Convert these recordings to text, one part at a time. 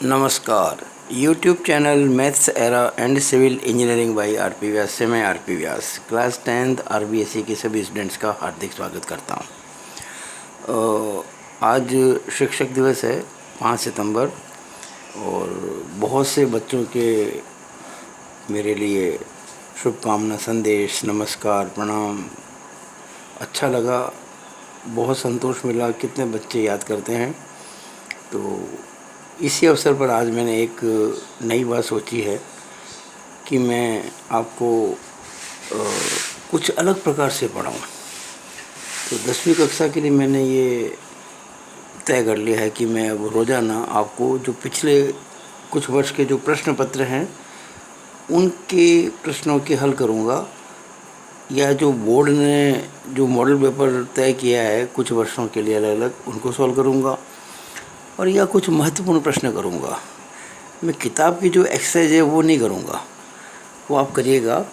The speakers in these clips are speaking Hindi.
नमस्कार। YouTube channel maths era and civil engineering by R P. Vyas से मैं आर.पी. व्यास क्लास 10th RBSE के सभी स्टूडेंट्स का हार्दिक स्वागत करता हूँ। आज शिक्षक दिवस है 5 सितंबर और बहुत से बच्चों के मेरे लिए शुभकामना संदेश, नमस्कार, प्रणाम। अच्छा लगा, बहुत संतोष मिला, कितने बच्चे याद करते हैं। तो इसी अवसर पर आज मैंने एक नई बात सोची है कि मैं आपको कुछ अलग प्रकार से पढ़ाऊँ। तो 10वीं कक्षा के लिए मैंने ये तय कर लिया है कि मैं अब रोज़ाना आपको जो पिछले कुछ वर्ष के जो प्रश्न पत्र हैं उनके प्रश्नों के हल करूँगा, या जो बोर्ड ने जो मॉडल पेपर तय किया है कुछ वर्षों के लिए अलग अलग, उनको सॉल्व करूँगा, और या कुछ महत्वपूर्ण प्रश्न करूँगा। मैं किताब की जो एक्सरसाइज है वो नहीं करूँगा, वो आप करिएगा।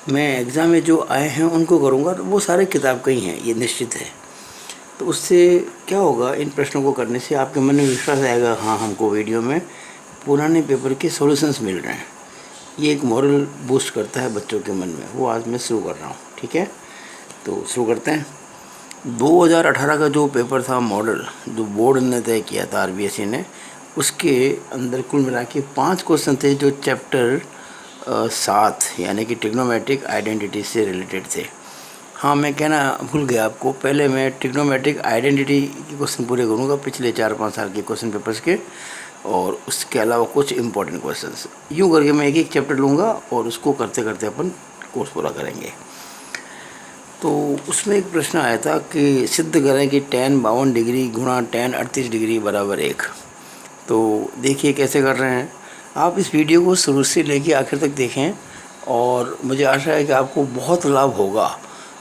मैं एग्ज़ाम में जो आए हैं उनको करूँगा, तो वो सारे किताब का ही हैं, ये निश्चित है। तो उससे क्या होगा, इन प्रश्नों को करने से आपके मन में विश्वास आएगा, हाँ हमको वीडियो में पुराने पेपर के सॉल्यूशंस मिल रहे हैं। ये एक मॉरल बूस्ट करता है बच्चों के मन में। वो आज मैं शुरू कर रहा हूँ, ठीक है। तो शुरू करते हैं। 2018 का जो पेपर था मॉडल, जो बोर्ड ने तय किया था RBSE ने, उसके अंदर कुल मिला के 5 क्वेश्चन थे जो चैप्टर 7 यानी कि ट्रिग्नोमेट्रिक आइडेंटिटी से रिलेटेड थे। हाँ, मैं कहना भूल गया आपको, पहले मैं ट्रिग्नोमेट्रिक आइडेंटिटी के क्वेश्चन पूरे करूँगा पिछले 4-5 साल के क्वेश्चन पेपर्स के, और उसके अलावा कुछ इंपॉर्टेंट क्वेश्चंस। यूँ करके मैं एक चैप्टर लूँगा और उसको करते करते अपन कोर्स पूरा करेंगे। तो उसमें एक प्रश्न आया था कि सिद्ध करें कि tan 52 डिग्री गुणा tan 38 डिग्री बराबर 1। तो देखिए कैसे कर रहे हैं। आप इस वीडियो को शुरू से लेके आखिर तक देखें और मुझे आशा है कि आपको बहुत लाभ होगा।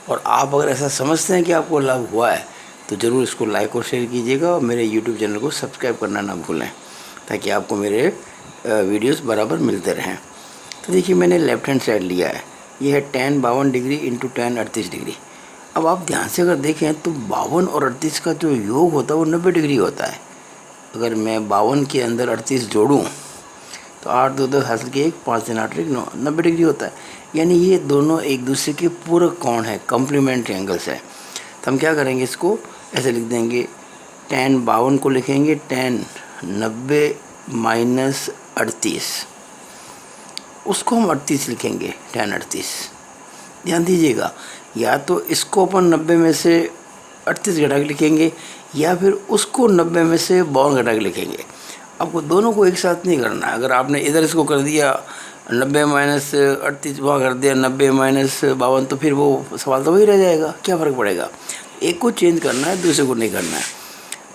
और आप अगर ऐसा समझते हैं कि आपको लाभ हुआ है तो ज़रूर इसको लाइक और शेयर कीजिएगा, और मेरे YouTube चैनल को सब्सक्राइब करना ना भूलें, ताकि आपको मेरे वीडियोस बराबर मिलते रहें। तो देखिए, मैंने लेफ्ट हैंड साइड लिया है, ये है tan 52 degree into tan 38 degree. अब आप ध्यान से अगर देखें तो 52 और 38 का जो योग होता है वो 90 डिग्री होता है। अगर मैं 52 के अंदर 38 जोड़ूं तो 8 2 10 हासिल के 1 5 3 8 9 90 डिग्री होता है। यानी ये दोनों एक दूसरे के पूरक कोण है, कॉम्प्लीमेंट्री एंगल्स है। तो हम क्या करेंगे, इसको ऐसे लिख देंगे, tan 52 को लिखेंगे tan 90 माइनस 38, उसको हम 38 लिखेंगे, tan 38। ध्यान दीजिएगा, या तो इसको अपन 90 में से 38 घटा के लिखेंगे, या फिर उसको 90 में से 52 घटा के लिखेंगे। आपको दोनों को एक साथ नहीं करना है। अगर आपने इधर इसको कर दिया 90 माइनस 38, वहाँ कर दिया 90 माइनस 52, तो फिर वो सवाल तो वही रह जाएगा, क्या फ़र्क पड़ेगा। एक को चेंज करना है, दूसरे को नहीं करना है।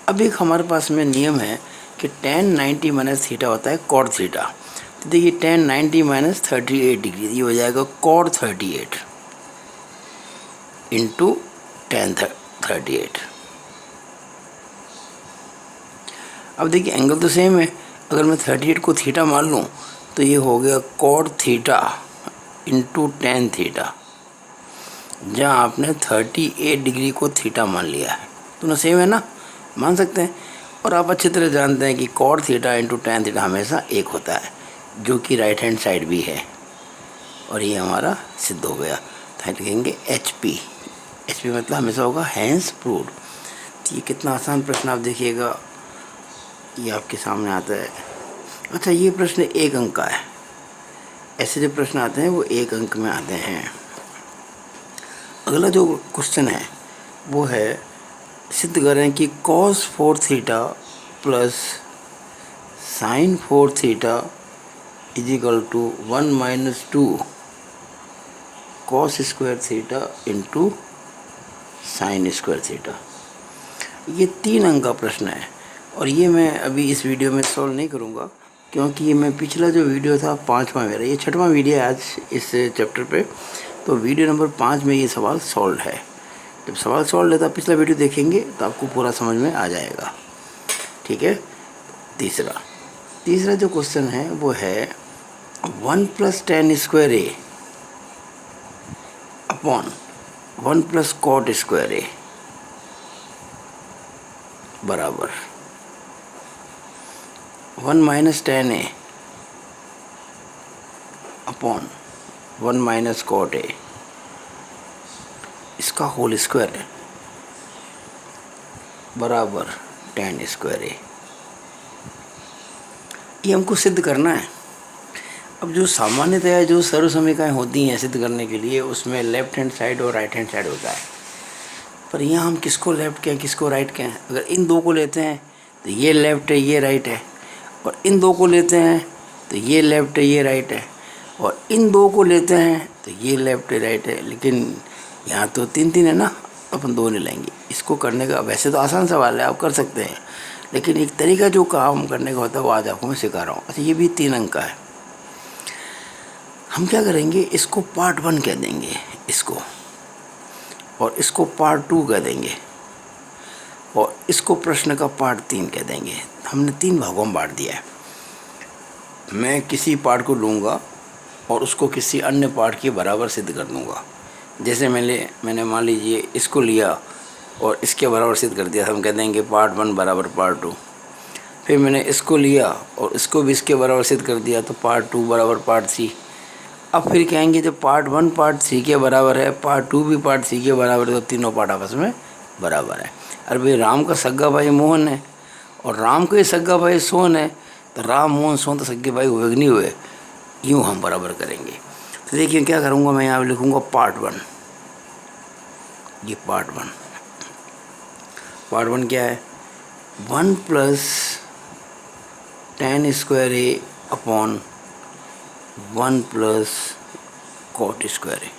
अब एक हमारे पास में नियम है कि tan 90 माइनस थीटा होता है cot थीटा। तो देखिए, tan 90 माइनस 38 डिग्री, ये हो जाएगा cot 38 इंटू tan 38। अब देखिए, एंगल तो सेम है। अगर मैं 38 को थीटा मान लूँ तो ये हो गया cot theta into tan theta, जहाँ आपने 38 डिग्री को थीटा मान लिया है। दोनों सेम है ना, मान सकते हैं। और आप अच्छी तरह जानते हैं कि cot theta into tan theta हमेशा 1 होता है, जो कि राइट हैंड साइड भी है। और ये हमारा सिद्ध हो गया। तो लिखेंगे HP मतलब हमेशा होगा हैंस प्रूव्ड। तो ये कितना आसान प्रश्न आप देखिएगा, ये आपके सामने आता है। अच्छा, ये प्रश्न 1 अंक का है। ऐसे जो प्रश्न आते हैं वो 1 अंक में आते हैं। अगला जो क्वेश्चन है वो है, सिद्ध करें कि cos 4 theta plus sin 4 theta is equal to 1 minus 2 cos square theta into sin square theta. ये 3 अंक का प्रश्न है, और ये मैं अभी इस वीडियो में सॉल्व नहीं करूँगा, क्योंकि ये मैं पिछला जो वीडियो था 5वां मेरा, ये 6वां वीडियो है आज इस चैप्टर पे। तो वीडियो नंबर 5 में ये सवाल सॉल्व है। जब सवाल सॉल्व है तो पिछला वीडियो देखेंगे तो आपको पूरा समझ में आ जाएगा, ठीक है। तीसरा जो क्वेश्चन है वो है 1 plus tan square A upon 1 plus cot square ए बराबर 1 minus tan A upon 1 minus cot A, इसका होल स्क्वायर है बराबर टेन स्क्वायर ए। ये हमको सिद्ध करना है। अब जो सामान्यतया जो सर्व समीकरण होती हैं सिद्ध करने के लिए, उसमें लेफ्ट हैंड साइड और राइट हैंड साइड होता है, पर यहाँ हम किसको लेफ्ट कहें किसको राइट कहें? अगर इन दो को लेते हैं तो ये लेफ्ट है ये राइट है, और इन दो को लेते हैं तो ये लेफ्ट है ये राइट है, और इन दो को लेते हैं तो ये लेफ्ट है राइट है। लेकिन यहाँ तो तीन तीन है ना, अपन दो नहीं लेंगे। इसको करने का वैसे तो आसान सवाल है, आप कर सकते हैं, लेकिन एक तरीका जो काम करने का होता है वो आज आपको मैं सिखा रहा हूँ। अच्छा, ये भी 3 अंक का है। हम क्या करेंगे, इसको पार्ट 1 कह देंगे इसको, और इसको पार्ट 2 कह देंगे, और इसको प्रश्न का पार्ट 3 कह देंगे। हमने 3 भागों में बांट दिया है। मैं किसी पार्ट को लूँगा और उसको किसी अन्य पार्ट के बराबर सिद्ध कर दूँगा। जैसे मैंने मान लीजिए इसको लिया और इसके बराबर सिद्ध कर दिया, हम कह देंगे पार्ट 1 बराबर पार्ट 2। फिर मैंने इसको लिया और इसको भी इसके बराबर सिद्ध कर दिया, तो पार्ट 2 बराबर पार्ट 3। अब फिर कहेंगे जब पार्ट 1 पार्ट 3 के बराबर है, पार्ट 2 भी पार्ट 3 के बराबर है, तो तीनों पार्ट आपस में बराबर है। अरे भाई, राम का सग्गा भाई मोहन है और राम का ही सग्गा भाई सोहन है, तो राम मोहन सोहन तो सग्गे भाई हुए कि नहीं हुए? यूँ हम बराबर करेंगे। तो देखिए क्या करूँगा, मैं यहाँ लिखूँगा पार्ट 1। ये पार्ट 1, पार्ट 1 क्या है? 1 plus ten square A upon 1 plus cot square ए।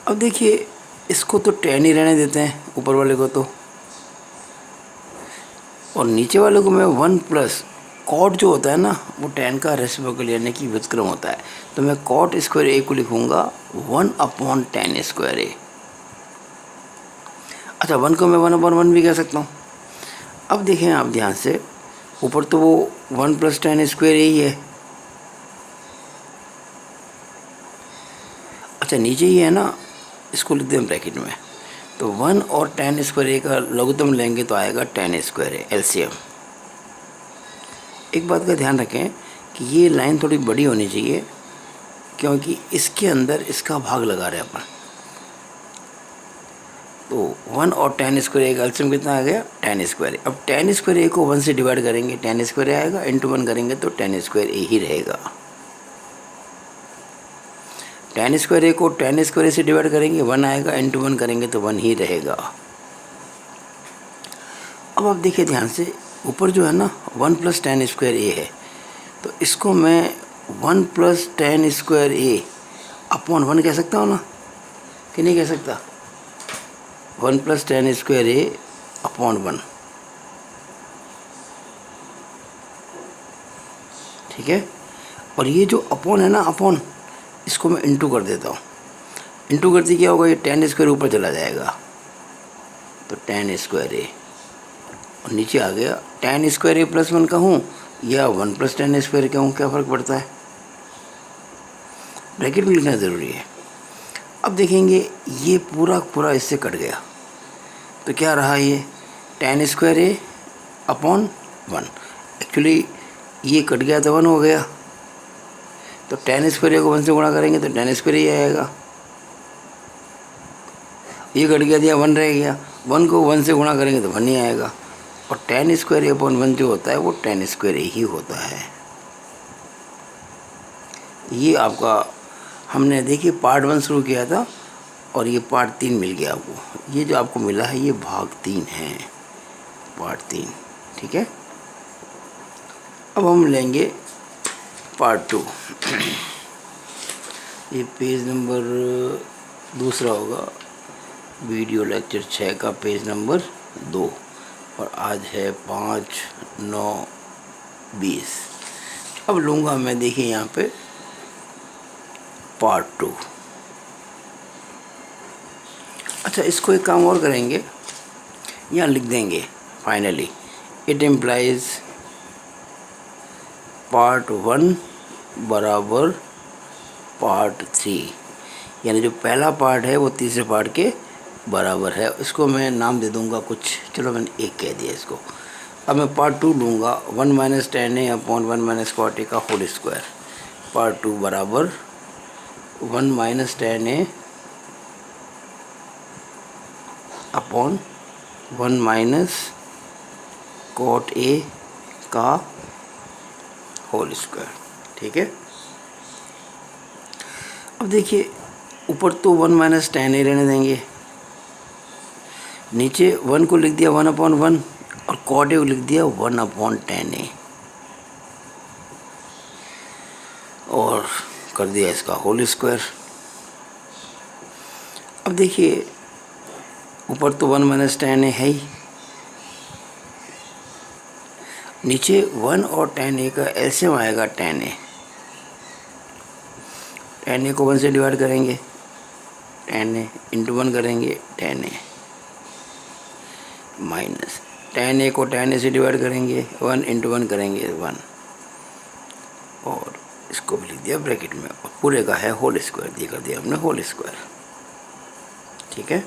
अब देखिए, इसको तो टेन ही रहने देते हैं ऊपर वाले को तो, और नीचे वाले को मैं 1 प्लस कॉट जो होता है ना, वो टेन का रेसिप्रोकल यानी कि व्युत्क्रम होता है, तो मैं कॉट स्क्वायर ए को लिखूँगा 1 अपॉन टेन स्क्वायर ए। अच्छा, 1 को मैं 1 अपॉन 1 भी कह सकता हूँ। अब देखें आप ध्यान से, ऊपर तो वो 1 प्लस टेन स्क्वायर ए ही है। अच्छा, नीचे ही है ना, इसको लिख दें ब्रैकेट में, तो 1 और टेन स्क्वायर ए का लघुत्तम लेंगे तो आएगा टेन स्क्वायर ए एलसीएम। एक बात का ध्यान रखें कि ये लाइन थोड़ी बड़ी होनी चाहिए, क्योंकि इसके अंदर इसका भाग लगा रहे अपन। तो 1 और टेन स्क्वायर ए का एलसीएम कितना आ गया? टेन स्क्वायर ए। अब टेन स्क्वायर ए को 1 से डिवाइड करेंगे, टेन स्क्वायर ए आएगा, इंटू 1 करेंगे तो टेन स्क्वायर ए ही रहेगा। टेन स्क्वायर ए को टेन स्क्वायर ए से डिवाइड करेंगे, 1 आएगा, इंटू 1 करेंगे तो 1 ही रहेगा। अब आप देखिए ध्यान से, ऊपर जो है ना 1 प्लस टेन स्क्वायर ए है, तो इसको मैं 1 plus ten square A upon 1 कह सकता हूँ ना, कि नहीं कह सकता? 1 plus ten square A upon 1, ठीक है। और ये जो अपॉन है ना, अपॉन, इसको मैं इंटू कर देता हूँ। इंटू करते क्या होगा, ये टेन स्क्वायर ऊपर चला जाएगा, तो टेन स्क्वायर ए, और नीचे आ गया टेन स्क्वायर ए प्लस 1 कहूँ या 1 प्लस टेन स्क्वायर कहूँ, क्या फ़र्क पड़ता है? ब्रैकेट में लिखना ज़रूरी है। अब देखेंगे ये पूरा पूरा इससे कट गया, तो क्या रहा ये? Ten square A upon 1। Actually ये कट गया तो 1 हो गया, तो टेन स्क्वायर ए को 1 से गुणा करेंगे तो टेन स्क्वायर ही आएगा। ये कट गया दिया 1 रह गया, 1 को 1 से गुणा करेंगे तो 1 ही आएगा, और टेन स्क्वायर ए अपॉन 1 जो होता है वो टेन स्क्वायर ए ही होता है। ये आपका हमने देखिए पार्ट 1 शुरू किया था और ये पार्ट 3 मिल गया आपको। ये जो आपको मिला है ये भाग 3 है, पार्ट 3, ठीक है। अब हम लेंगे पार्ट 2। ये पेज नंबर दूसरा होगा, वीडियो लेक्चर 6 का पेज नंबर 2, और आज है 5/9/20। अब लूँगा मैं, देखिए यहाँ पे पार्ट 2। अच्छा, इसको एक काम और करेंगे, यहाँ लिख देंगे फाइनली, इट इम्प्लाइज पार्ट 1 बराबर पार्ट 3, यानी जो पहला पार्ट है वो तीसरे पार्ट के बराबर है। इसको मैं नाम दे दूंगा कुछ, चलो मैंने 1 कह दिया इसको। अब मैं पार्ट 2 लूँगा, 1 minus tan A upon 1 minus cot A का होल स्क्वायर। पार्ट 2 बराबर 1 minus tan A upon 1 minus cot A का होल स्क्वायर। ठीक है, अब देखिए ऊपर तो 1 माइनस टेन ए रहने देंगे, नीचे 1 को लिख दिया 1 अपॉन 1 और कॉट ए को लिख दिया 1 अपॉन टेन ए और कर दिया इसका होल स्क्वायर। अब देखिए ऊपर तो 1 माइनस टेन ए है ही, नीचे 1 और टेन ए का एलसीएम आएगा टेन ए। टेन ए को 1 से डिवाइड करेंगे, टेन ए इंटू 1 करेंगे टेन ए, माइनस टेन ए को टेन ए से डिवाइड करेंगे, 1 इंटू 1 करेंगे 1 और इसको भी लिख दिया ब्रैकेट में और पूरे का है होल स्क्वायर, दिया कर दिया हमने होल स्क्वायर। ठीक है,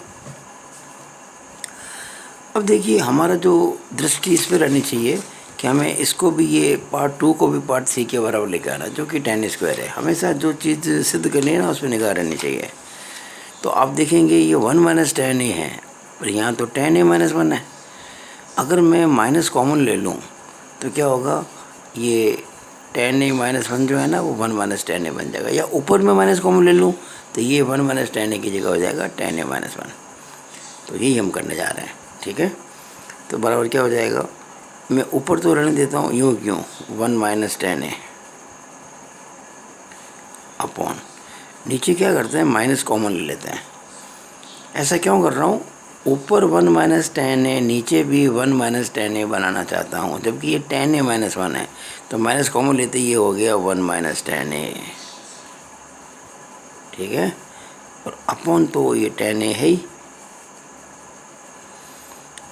अब देखिए हमारा जो दृष्टि इस पर रहनी चाहिए कि हमें इसको भी, ये पार्ट 2 को भी पार्ट 3 के बराबर लेकर आना, जो कि टेन स्क्वायर है। हमेशा जो चीज़ सिद्ध करनी है ना उस पर निगाह रहनी चाहिए। तो आप देखेंगे ये 1 माइनस टेन ए है और यहाँ तो टेन ए माइनस 1 है। अगर मैं माइनस कॉमन ले लूँ तो क्या होगा, ये टेन ए माइनस 1 जो है ना वो 1 माइनस टेन ए बन जाएगा, या ऊपर में माइनस कॉमन ले लूँ तो ये 1 माइनस टेन ए की जगह हो जाएगा टेन ए माइनस 1। तो यही हम करने जा रहे हैं। ठीक है, तो बराबर क्या हो जाएगा, मैं ऊपर तो रहने देता हूँ यूँ क्यों, 1 माइनस टेन ए अपॉन, नीचे क्या करते हैं माइनस कॉमन ले लेते हैं। ऐसा क्यों कर रहा हूँ, ऊपर 1 माइनस टेन ए, नीचे भी 1 माइनस टेन ए बनाना चाहता हूँ, जबकि ये टेन ए माइनस 1 है। तो माइनस कॉमन लेते ये हो गया 1 माइनस टेन ए। ठीक है, और अपॉन तो ये टेन ए है ही,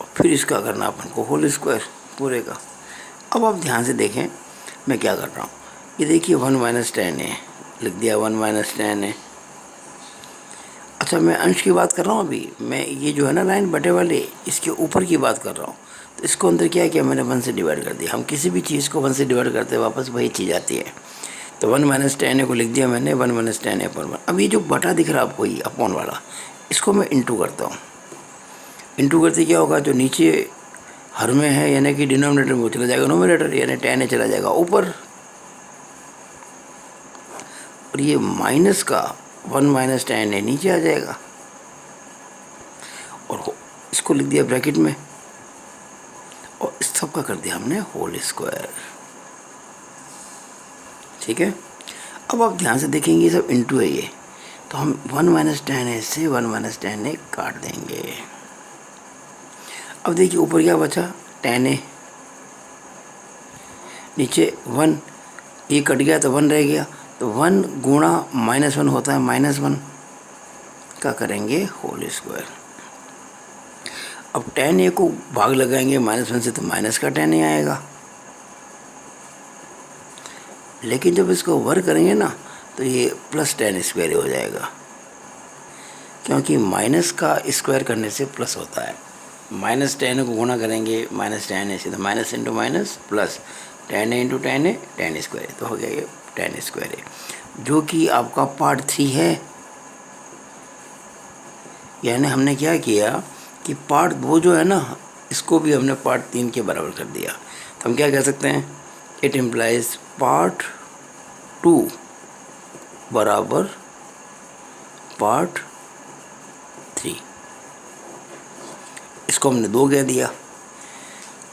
और फिर इसका करना अपन को होल स्क्वायर पूरे का। अब आप ध्यान से देखें मैं क्या कर रहा हूँ, ये देखिए 1 माइनस टेन ए लिख दिया, 1 माइनस टेन ए। अच्छा मैं अंश की बात कर रहा हूँ अभी, मैं ये जो है ना लाइन बटे वाले इसके ऊपर की बात कर रहा हूँ। तो इसको अंदर क्या किया मैंने, 1 से डिवाइड कर दिया। हम किसी भी चीज़ को 1 से डिवाइड करते वापस वही चीज़ आती है। तो 1 माइनस टेन ए को लिख दिया मैंने 1 माइनस टेन ए अपॉन 1। अब ये जो बटा दिख रहा है आपको ये अपॉन वाला, इसको मैं इंटू करता हूँ। इंटू करते क्या होगा, जो नीचे हर में है यानी कि डिनोमिनेटर में वो चला जाएगा नोमिनेटर, यानी टेन ए चला जाएगा ऊपर, और ये माइनस का 1 माइनस टेन ए नीचे आ जाएगा और इसको लिख दिया ब्रैकेट में और इस सब का कर दिया हमने होल स्क्वायर। ठीक है, अब आप ध्यान से देखेंगे ये सब इंटू है ये, तो हम 1 माइनस टेन ए से 1 माइनस टेन ए काट देंगे। अब देखिए ऊपर क्या बचा, टेन ए, नीचे 1, ये कट गया तो 1 रह गया, तो 1 गुणा माइनस 1 होता है माइनस 1 का करेंगे होल स्क्वायर। अब टेन ए को भाग लगाएंगे माइनस 1 से तो माइनस का टेन ए आएगा, लेकिन जब इसको वर्ग करेंगे ना तो ये प्लस टेन स्क्वायर हो जाएगा, क्योंकि माइनस का स्क्वायर करने से प्लस होता है। माइनस टेन को गुणा करेंगे माइनस टेन ए से, तो minus into minus plus ten A into ten A, ten square, तो हो गया ये टेन स्क्वायर है, जो कि आपका पार्ट 3 है। यानी हमने क्या किया कि पार्ट 2 जो है ना इसको भी हमने पार्ट 3 के बराबर कर दिया। तो हम क्या कह सकते हैं, इट इम्प्लाइज पार्ट 2 बराबर पार्ट 3। इसको हमने 2 कह दिया।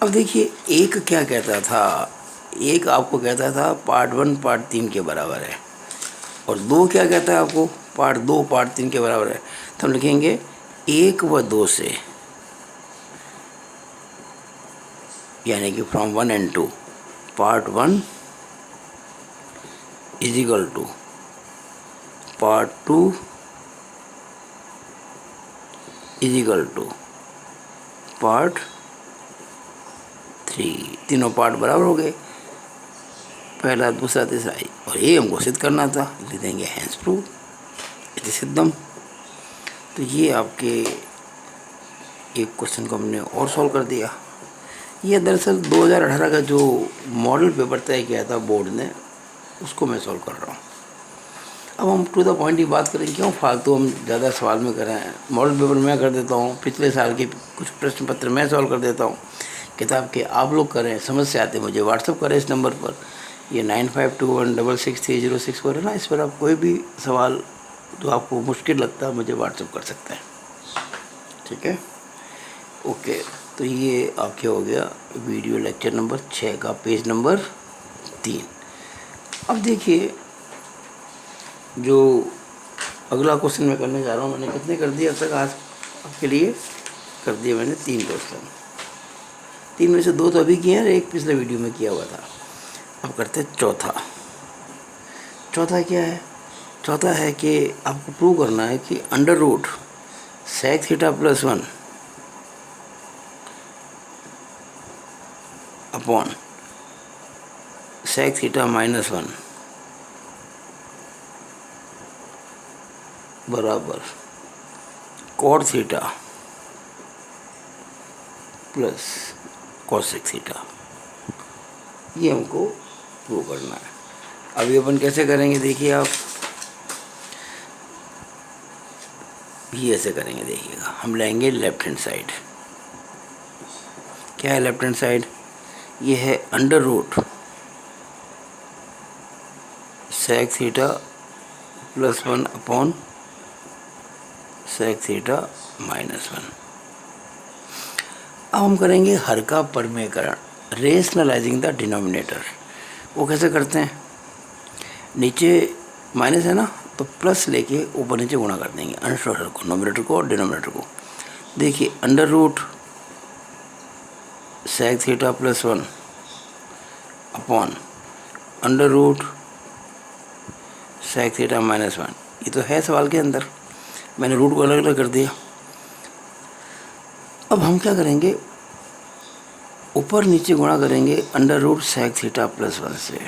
अब देखिए एक क्या कहता था, एक आपको कहता था पार्ट 1 पार्ट 3 के बराबर है, और 2 क्या कहता है आपको, पार्ट 2 पार्ट 3 के बराबर है। तो हम लिखेंगे 1 व 2 से, यानी कि from 1 and 2, part 1 is equal to part 2 is equal to part 3। तीनों पार्ट बराबर हो गए, पहला दूसरा तीसरा, और ये हमको सिद्ध करना था, लिख देंगे हैंस प्रूव इति सिद्धम। तो ये आपके एक क्वेश्चन को हमने और सॉल्व कर दिया ये दरअसल 2018 का जो मॉडल पेपर तय किया था बोर्ड ने, उसको मैं सॉल्व कर रहा हूँ। अब हम टू द पॉइंट ही बात करें, क्यों फालतू हम ज़्यादा सवाल में करें। मॉडल पेपर मैं कर देता हूँ, पिछले साल के कुछ प्रश्न पत्र मैं सॉल्व कर देता हूँ, किताब के आप लोग करें। समस्या आते मुझे व्हाट्सअप करें इस नंबर पर, ये 9521663064 पर है ना। इस पर आप कोई भी सवाल जो आपको मुश्किल लगता है मुझे व्हाट्सअप कर सकते हैं, ठीक है। ओके, तो ये आपके हो गया वीडियो लेक्चर नंबर 6 का पेज नंबर 3। अब देखिए जो अगला क्वेश्चन मैं करने जा रहा हूँ, मैंने कितने कर दिए अब तक आज आपके लिए? कर दिए मैंने 3 क्वेश्चन। 3 में से 2 तो अभी किए हैं, एक पिछले वीडियो में किया हुआ था। अब करते हैं चौथा। चौथा क्या है? चौथा है कि आपको प्रूव करना है कि under root sec theta plus 1 upon sec theta minus 1 बराबर cot theta plus cosec theta. ये हमको प्रूव करना है। अभी अपन कैसे करेंगे देखिए आप, ये ऐसे करेंगे। देखिएगा, हम लेंगे लेफ्ट हैंड साइड। क्या है लेफ्ट हैंड साइड? ये है under root sec theta plus 1 upon sec theta minus 1। अब हम करेंगे हर का परमेयकरण, रेशनलाइजिंग द डिनोमिनेटर। वो कैसे करते हैं? नीचे माइनस है ना, तो प्लस लेके ऊपर नीचे गुणा कर देंगे अंश और हर को, नोमिनेटर को और डिनोमिनेटर को। देखिए under root sec theta plus 1 upon under root sec theta minus 1। ये तो है सवाल के अंदर, मैंने रूट को अलग अलग कर दिया। अब हम क्या करेंगे, ऊपर नीचे गुणा करेंगे under root sec theta plus 1 से,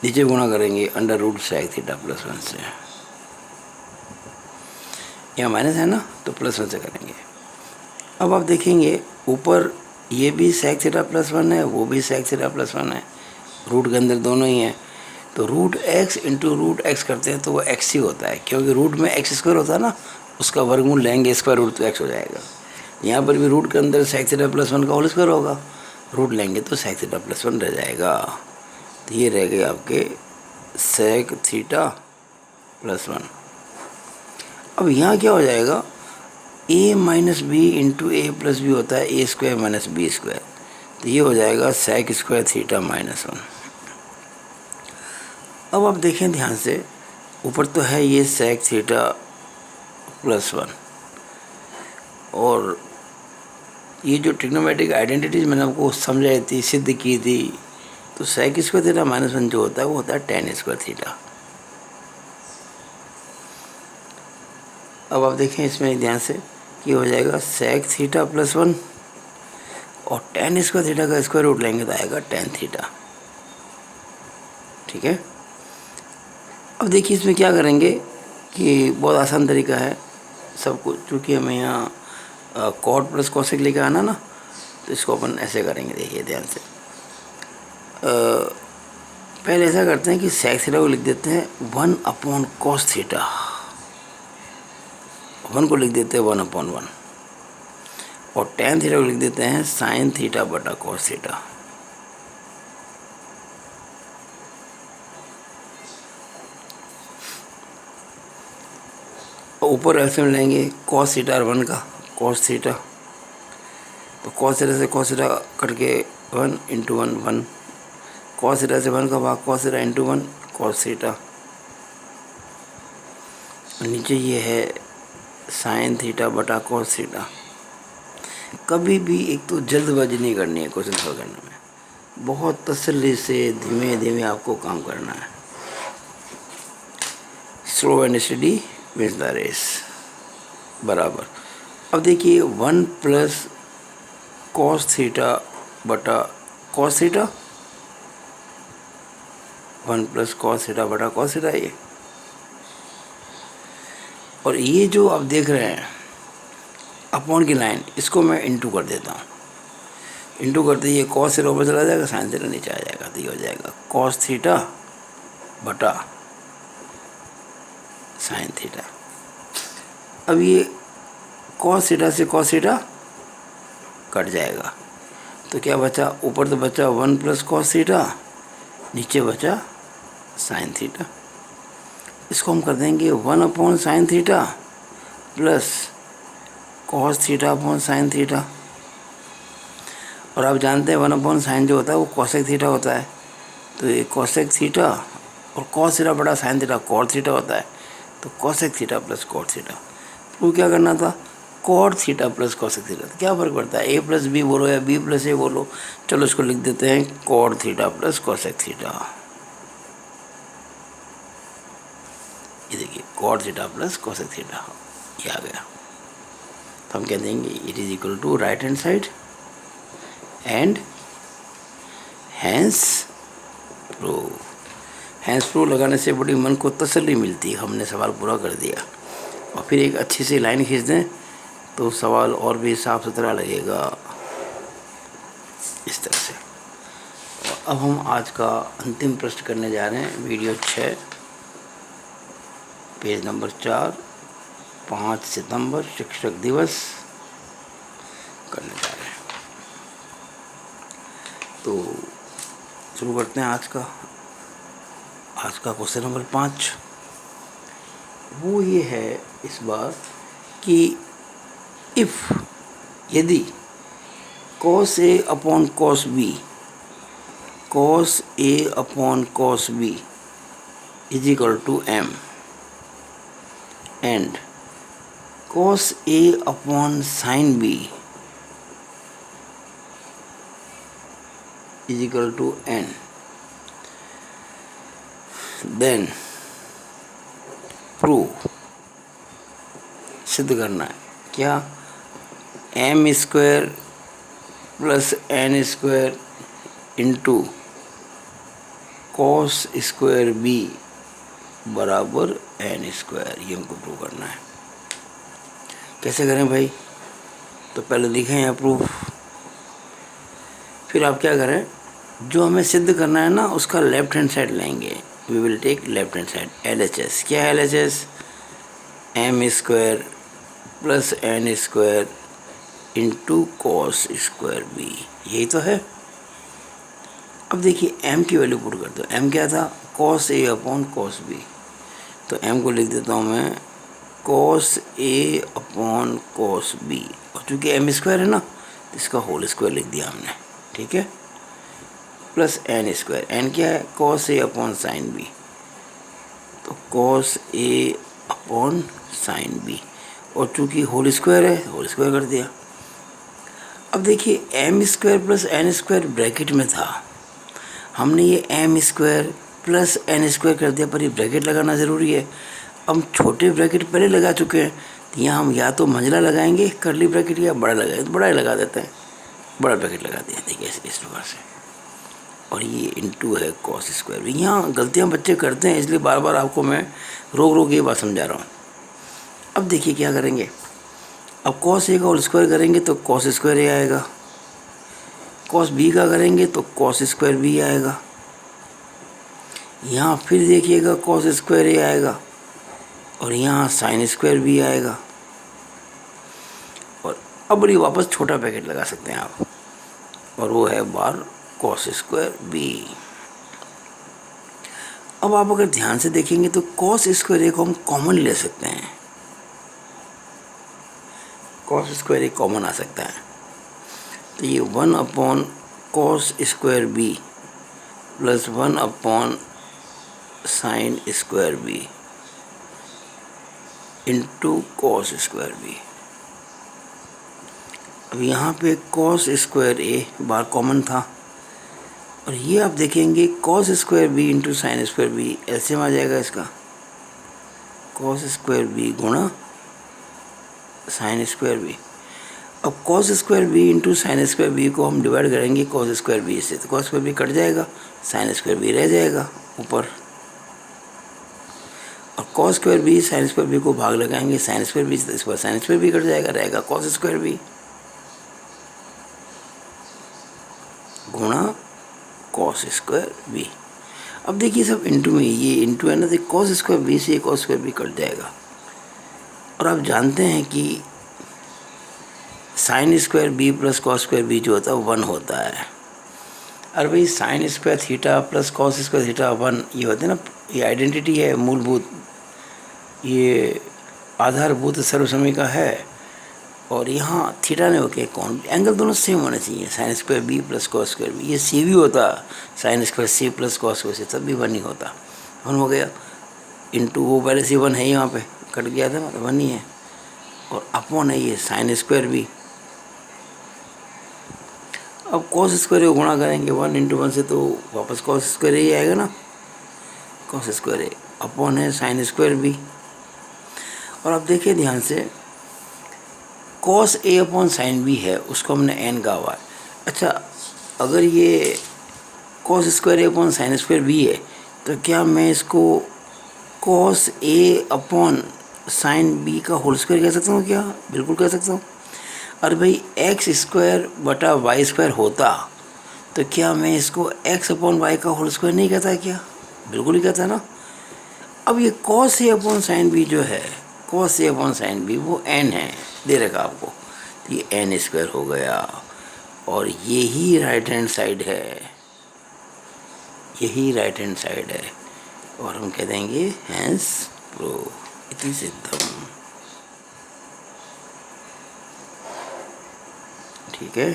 नीचे गुणा करेंगे under root sec theta plus 1 से। यहाँ माइनस है ना, तो प्लस 1 से करेंगे। अब आप देखेंगे ऊपर ये भी सेक थीटा प्लस 1 है, वो भी सेक थीटा प्लस 1 है, रूट के अंदर दोनों ही हैं। तो root X into root X करते हैं तो वो एक्स ही होता है, क्योंकि रूट में एक्स स्क्वायर होता है ना, उसका वर्गमूल लेंगे स्क्वायर रूट तो एक्स हो जाएगा। यहाँ पर भी रूट के अंदर सेक थीटा प्लस 1 का होल स्क्वायर होगा, रूट लेंगे तो सेक थीटा प्लस 1 रह जाएगा। तो ये रह गए आपके सेक थीटा प्लस 1। अब यहाँ क्या हो जाएगा, ए माइनस बी इंटू ए प्लस बी होता है ए स्क्वायर माइनस बी स्क्वायर, तो ये हो जाएगा सेक स्क्वायर थीटा माइनस 1। अब आप देखें ध्यान से, ऊपर तो है ये सेक थीटा प्लस 1, और ये जो ट्रिग्नोमेट्रिक आइडेंटिटीज मैंने आपको समझाई थी, सिद्ध की थी, तो सेक स्क्वायर थीटा माइनस 1 जो होता है वो होता है टेन स्क्वायर थीटा। अब आप देखें इसमें ध्यान से कि हो जाएगा सेक थीटा प्लस 1 और टेन स्क्वायर थीटा का स्क्वायर रूट लेंगे तो आएगा टेन थीटा, ठीक है। अब देखिए इसमें क्या करेंगे कि बहुत आसान तरीका है सब कुछ, चूँकि हमें यहाँ कॉट प्लस कॉसेक लेके आना ना, तो इसको अपन ऐसे करेंगे। देखिए ध्यान से, पहले ऐसा करते हैं कि सेक थीटा को लिख देते हैं 1 अपॉन कॉस थीटा, 1 को लिख देते हैं 1 अपॉन 1, और टेन थीटा को लिख देते हैं साइन थीटा बटा कॉस थीटा। ऊपर एल्सियम लेंगे कॉस थीटा और 1 का, कॉस थीटा, तो कॉस थीटा से कॉस थीटा कट के 1 इंटू 1 1, कॉस थीटा से 1 का भाग cos theta into 1 cos theta, नीचे ये है साइन थीटा बटा कॉस थीटा। कभी भी एक तो जल्दबाजी नहीं करनी है क्वेश्चन सॉल्व करने में, बहुत तसल्ली से धीमे धीमे आपको काम करना है। Slow and steady wins the race बराबर। अब देखिए 1 प्लस कॉस थीटा बटा cos theta, 1 plus cos theta बटा कॉस थीटा ये, और ये जो आप देख रहे हैं अपॉन की लाइन, इसको मैं इंटू कर देता हूँ। इंटू करते ही ये कॉस थीटा ऊपर चला जाएगा, साइन थीटा नीचे आ जाएगा, तो ये हो जाएगा कॉस थीटा बटा साइन थीटा। अब ये कॉस थीटा से कॉस थीटा कट जाएगा, तो क्या बचा, ऊपर तो बचा 1 प्लस कॉस थीटा, नीचे बचा साइन थीटा। इसको हम कर देंगे 1 upon sine theta plus cos theta upon sine theta. और आप जानते हैं 1 अपॉन साइन जो होता है वो कॉसेक थीटा होता है, तो ये कॉसेक थीटा और कॉस थीटा बड़ा साइन थीटा कॉट थीटा होता है, तो cosec theta plus cot theta. तो क्या करना था, cot theta plus cosec theta. तो क्या फ़र्क पड़ता है, ए प्लस बी बोलो या बी प्लस ए बोलो, चलो इसको लिख देते हैं cot theta plus cosec theta. ये देखिए cot theta plus cosec theta ये आ गया। तो हम कह देंगे it is equal to right hand side and hence prove. Hence prove लगाने से बड़ी मन को तसल्ली मिलती है, हमने सवाल पूरा कर दिया। और फिर एक अच्छी सी लाइन खींच दें तो सवाल और भी साफ सुथरा लगेगा, इस तरह से। और अब हम आज का अंतिम प्रश्न करने जा रहे हैं, वीडियो 6 पेज नंबर 4, 5 सितंबर शिक्षक दिवस करने जा रहे हैं। तो शुरू करते हैं आज का क्वेश्चन नंबर 5। वो ये है इस बार कि इफ़ यदि cos A upon cos B is equal to m and cos A अपॉन sin B is equal to n, then prove, सिद्ध करना है क्या, m square plus n square into cos square b बराबर n स्क्वायर, ये हमको प्रूव करना है। कैसे करें भाई, तो पहले लिखें यहाँ प्रूफ, फिर आप क्या करें, जो हमें सिद्ध करना है ना उसका लेफ्ट हैंड साइड लेंगे। We will take left hand side, LHS। क्या है LHS, m square plus n square into cos square b, यही तो है। अब देखिए m की वैल्यू पुट कर दो, m क्या था, cos A upon cos B, तो m को लिख देता हूँ मैं cos A upon cos B, और चूँकि m स्क्वायर है ना तो इसका होल स्क्वायर लिख दिया हमने, ठीक है, प्लस n स्क्वायर, n क्या है, cos A upon sine B, तो cos A upon sine B, और चूँकि होल स्क्वायर है होल स्क्वायर कर दिया। अब देखिए m square plus n square bracket में था, हमने ये m square plus n square कर दिया, पर ये ब्रैकेट लगाना ज़रूरी है। हम छोटे ब्रैकेट पहले लगा चुके हैं, तो यहाँ हम या तो मंझला लगाएंगे करली ब्रैकेट या बड़ा लगाएंगे, तो बड़ा ही लगा देते हैं, बड़ा ब्रैकेट लगा दिया, देखिए इस प्रकार से। और ये इंटू है कॉस स्क्वायर। यहाँ गलतियाँ बच्चे करते हैं, इसलिए बार बार आपको मैं रोक ये बात समझा रहा हूँ। अब देखिए क्या करेंगे, अब cos A का होल स्क्वायर करेंगे तो cos स्क्वायर A आएगा, cos B का करेंगे तो cos स्क्वायर B आएगा, यहाँ फिर देखिएगा cos स्क्वायर A आएगा, और यहाँ साइन स्क्वायर B आएगा। और अब बड़ी वापस छोटा ब्रैकेट लगा सकते हैं आप, और वो है बार cos स्क्वायर B। अब आप अगर ध्यान से देखेंगे तो cos स्क्वायर A को हम कॉमन ले सकते हैं, cos स्क्वायर A कॉमन आ सकता है, तो ये 1 upon cos square B plus 1 upon sine square B into cos square B। अब यहाँ पे cos स्क्वायर A बार कॉमन था, और ये आप देखेंगे cos square B into sine square B LCM आ जाएगा इसका, cos स्क्वायर B गुणा साइन स्क्वायर B। अब cos square B into sine square B को हम डिवाइड करेंगे cos स्क्वायर B से, तो cos स्क्वायर B कट जाएगा, साइन स्क्वायर B रह जाएगा ऊपर, और cos square B sine square B को भाग लगाएंगे, साइन स्क्वायर बी इस पर साइन स्क्वायर बी कट जाएगा, रहेगा कॉस स्क्वायर बी गुणा कॉस स्क्वायर बी। अब देखिए सब इंटू में, ये इंटू है ना, तो कॉस स्क्वायर बी से कॉस स्क्वायर बी कट जाएगा। और आप जानते हैं कि sine square B plus cos square B जो होता है 1 होता है। और भाई sine square theta plus cos square theta 1 ये होते हैं ना, ये आइडेंटिटी है, मूलभूत, ये आधारभूत सर्वसमीका है। और यहाँ थीटा ने होके कौन एंगल दोनों सेम होने चाहिए, sine square B plus cos square B. ये सी भी होता, sine square C plus cos square C, तब भी 1 ही होता। 1 हो गया, इंटू वो पहले से 1 है, यहाँ पे कट गया था, मतलब 1 ही है। और अपॉन है ये साइन स्क्वायर बी। अब कॉस स्क्वायर को गुणा करेंगे 1 इंटू 1 से, तो वापस कॉस स्क्वायर ही आएगा ना, कॉस स्क्वायर ए अपॉन है साइन स्क्वायर बी। और अब देखिए ध्यान से, cos A upon sine B है, उसको हमने एन का हुआ है। अच्छा, अगर ये cos square A upon sine square B है, तो क्या मैं इसको cos A upon sine B का होल स्क्वायर कह सकता हूँ क्या? बिल्कुल कह सकता हूँ। और भाई एक्स स्क्वायर बटा वाई स्क्वायर होता, तो क्या मैं इसको एक्स अपॉन वाई का होल स्क्वायर नहीं कहता क्या? बिल्कुल ही कहता ना। अब ये cos A upon sine B जो है, cos A upon sine B वो एन है, दे रखा आपको, तो ये एन स्क्वायर हो गया। और यही राइट हैंड साइड है, यही राइट हैंड साइड है। और हम कह देंगे हैंस प्रूव इति सिद्धम। ठीक है,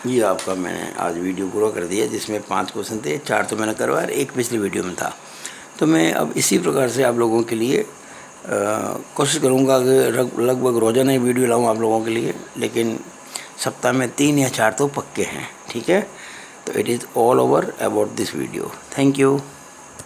ये आपका मैंने आज वीडियो पूरा कर दिया, जिसमें 5 क्वेश्चन थे, 4 तो मैंने करवाया, 1 पिछली वीडियो में था। तो मैं अब इसी प्रकार से आप लोगों के लिए कोशिश करूँगा कि लगभग रोज़ाना ही वीडियो लाऊँ आप लोगों के लिए, लेकिन सप्ताह में 3 या 4 तो पक्के हैं। ठीक है, तो it is all over about this video. Thank you.